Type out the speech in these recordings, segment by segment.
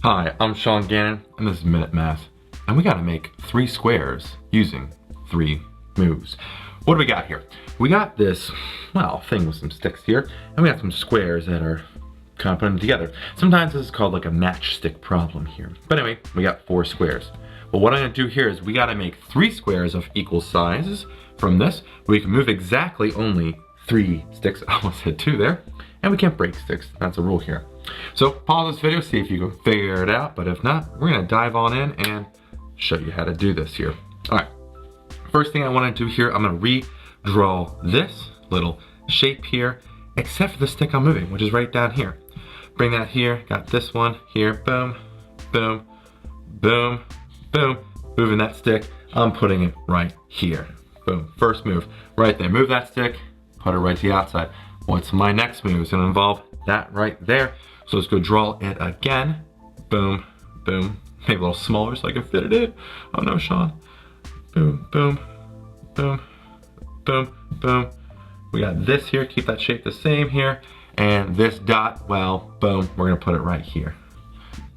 Hi, I'm Sean Gannon, and this is Minute Math. And we gotta make 3 squares using 3 moves. What do we got here? We got this, well, thing with some sticks here, and we got some squares that are kind of putting together. Sometimes this is called like a matchstick problem here. But anyway, we got 4 squares. Well, what I'm gonna do here is we gotta make 3 squares of equal sizes from this. We can move exactly only 3 sticks. I almost said 2 there. And we can't break sticks, that's a rule here. So pause this video, see if you can figure it out, but if not, we're gonna dive on in and show you how to do this here. All right, first thing I wanna do here, I'm gonna redraw this little shape here, except for the stick I'm moving, which is right down here. Bring that here, got this one here, boom, boom, boom, boom. Moving that stick, I'm putting it right here. Boom, first move, right there. Move that stick, put it right to the outside. What's my next move? It's gonna involve that right there. So let's go draw it again. Boom, boom. Maybe a little smaller so I can fit it in. Oh no, Sean. Boom, boom, boom, boom, boom. We got this here, keep that shape the same here. And this dot, well, boom, we're gonna put it right here.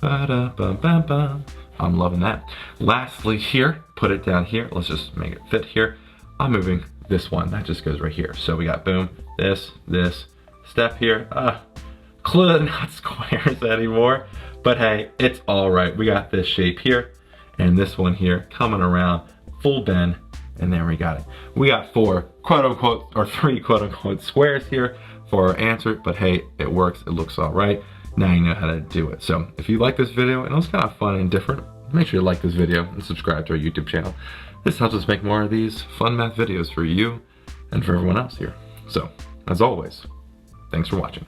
Ba-da-bum-bum-bum. I'm loving that. Lastly here, put it down here. Let's just make it fit here. I'm moving this one, that just goes right here. So we got boom, this step here. Clearly not squares anymore, but hey, it's all right. We got this shape here and this one here coming around, full bend, and then we got it. We got 4 quote unquote, or 3 quote unquote squares here for our answer, but hey, it works, it looks all right. Now you know how to do it. So if you like this video and it was kind of fun and different, make sure you like this video and subscribe to our YouTube channel. This helps us make more of these fun math videos for you and for everyone else here. So, as always, thanks for watching.